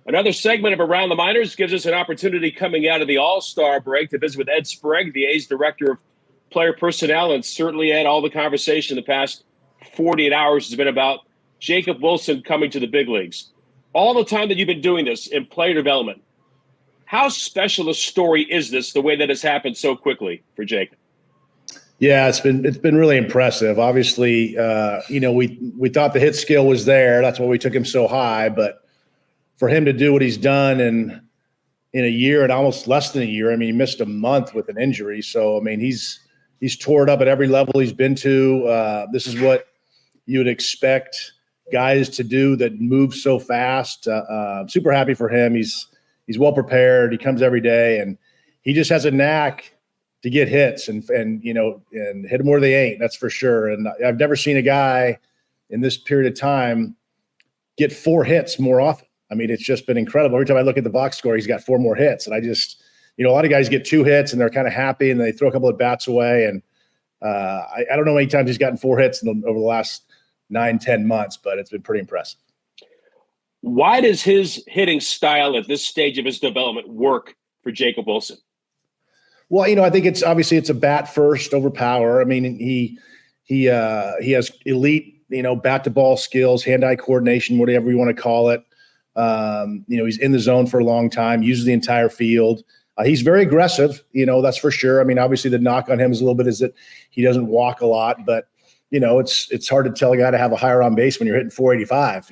Another segment of Around the Minors gives us an opportunity coming out of the All-Star break to visit with Ed Sprague, the A's Director of Player Personnel. And certainly, Ed, all the conversation the past 48 hours has been about Jacob Wilson coming to the big leagues. All the time that you've been doing this in player development, how special a story is this, the way that it's happened so quickly for Jacob? Yeah, it's been really impressive. Obviously, we thought the hit skill was there. That's why we took him so high. But for him to do what he's done in a year and almost less than a year, I mean, he missed a month with an injury. So, I mean, he's tore it up at every level he's been to. This is what you would expect guys to do that move so fast. Super happy for him. He's well prepared. He comes every day, and he just has a knack to get hits and hit them where they ain't. That's for sure. And I've never seen a guy in this period of time get 4 hits more often. I mean, it's just been incredible. Every time I look at the box score, he's got 4 more hits. And I just, a lot of guys get 2 hits and they're kind of happy and they throw a couple of bats away. And I don't know how many times he's gotten 4 hits over the last 9-10 months, but it's been pretty impressive. Why does his hitting style at this stage of his development work for Jacob Wilson? Well, I think it's a bat first over power. I mean, he has elite, bat to ball skills, hand-eye coordination, whatever you want to call it. He's in the zone for a long time, uses the entire field. He's very aggressive, that's for sure. I mean, obviously the knock on him is a little bit is that he doesn't walk a lot, but it's hard to tell a guy to have a higher on base when you're hitting 485,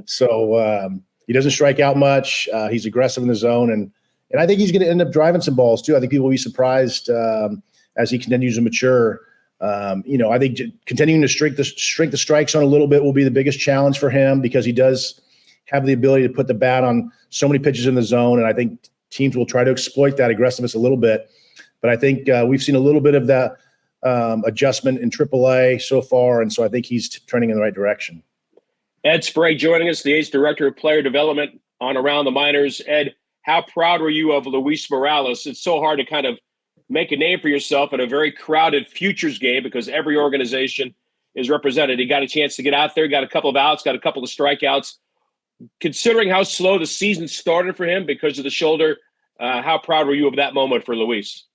So he doesn't strike out much. He's aggressive in the zone, and I think he's going to end up driving some balls too. I think people will be surprised as he continues to mature. I think continuing to shrink the strike zone a little bit will be the biggest challenge for him because he does have the ability to put the bat on so many pitches in the zone, and I think teams will try to exploit that aggressiveness a little bit. But I think we've seen a little bit of that adjustment in AAA so far, and so I think he's trending in the right direction. Ed Sprague joining us, the A's Director of Player Development on Around the Minors. Ed, how proud were you of Luis Morales? It's so hard to kind of make a name for yourself in a very crowded futures game because every organization is represented. He got a chance to get out there, got a couple of outs, got a couple of strikeouts. Considering how slow the season started for him because of the shoulder, how proud were you of that moment for Luis?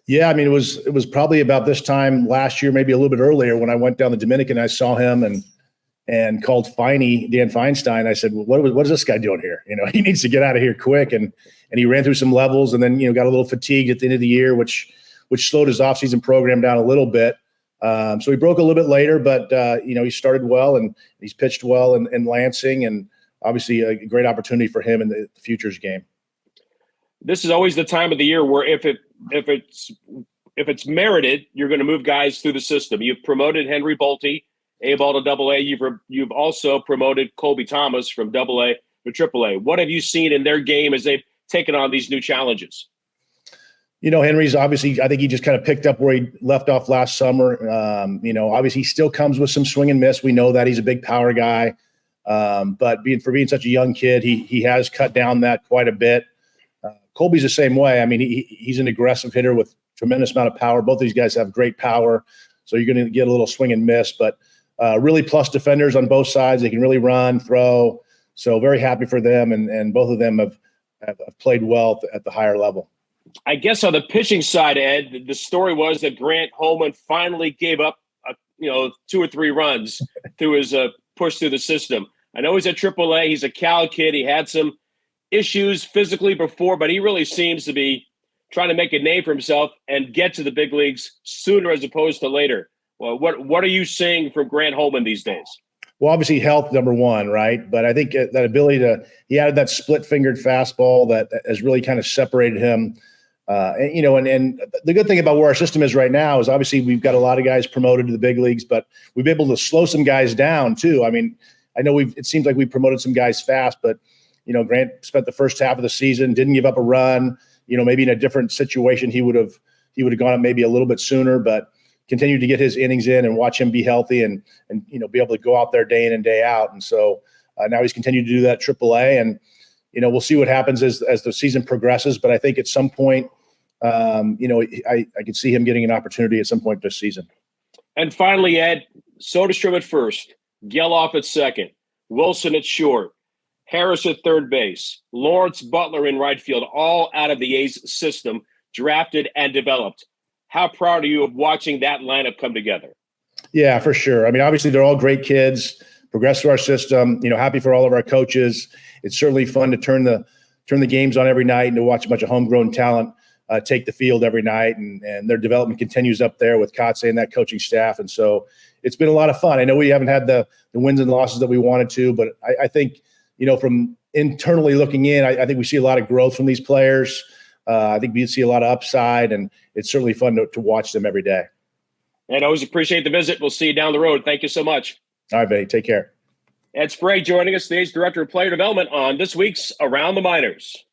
Yeah, I mean, it was probably about this time last year, maybe a little bit earlier, when I went down the Dominican. I saw him and called Dan Feinstein. I said, well, what is this guy doing here? He needs to get out of here quick. And he ran through some levels and then, got a little fatigued at the end of the year, which slowed his offseason program down a little bit. So he broke a little bit later, but, he started well and he's pitched well in Lansing, and obviously a great opportunity for him in the futures game. This is always the time of the year where if it's merited, you're going to move guys through the system. You've promoted Henry Bolte, A-ball to Double-A. You've also promoted Colby Thomas from Double-A to Triple-A. What have you seen in their game as they've taken on these new challenges? Henry's obviously, I think he just kind of picked up where he left off last summer. Obviously he still comes with some swing and miss. We know that he's a big power guy. But being such a young kid, he has cut down that quite a bit. Colby's the same way. I mean, he's an aggressive hitter with tremendous amount of power. Both of these guys have great power, so you're going to get a little swing and miss. But really plus defenders on both sides. They can really run, throw. So very happy for them, and both of them have played well at the higher level. I guess on the pitching side, Ed, the story was that Grant Holman finally gave up 2 or 3 runs through his push through the system. I know he's at AAA. He's a Cal kid. He had some issues physically before, but he really seems to be trying to make a name for himself and get to the big leagues sooner as opposed to later. Well, what are you seeing from Grant Holman these days? Well, obviously health, number one, right? But I think that ability he added that split-fingered fastball that has really kind of separated him. And the good thing about where our system is right now is obviously we've got a lot of guys promoted to the big leagues, but we've been able to slow some guys down too. I mean, I know it seems like we promoted some guys fast, but Grant spent the first half of the season, didn't give up a run. Maybe in a different situation he would have gone up maybe a little bit sooner, but continued to get his innings in and watch him be healthy and be able to go out there day in and day out. And so now he's continued to do that at AAA, and we'll see what happens as the season progresses. But I think at some point, I could see him getting an opportunity at some point this season. And finally, Ed, Soderstrom at first, Geloff at second, Wilson at short. Harris at third base, Lawrence Butler in right field, all out of the A's system, drafted and developed. How proud are you of watching that lineup come together? Yeah, for sure. I mean, obviously they're all great kids, progress through our system, happy for all of our coaches. It's certainly fun to turn the games on every night and to watch a bunch of homegrown talent take the field every night, and their development continues up there with Kotze and that coaching staff. And so it's been a lot of fun. I know we haven't had the wins and losses that we wanted to, but I think, from internally looking in, I think we see a lot of growth from these players. I think we see a lot of upside, and it's certainly fun to watch them every day. And always appreciate the visit. We'll see you down the road. Thank you so much. All right, buddy. Take care. Ed Sprague joining us, the A's Director of Player Development, on this week's Around the Minors.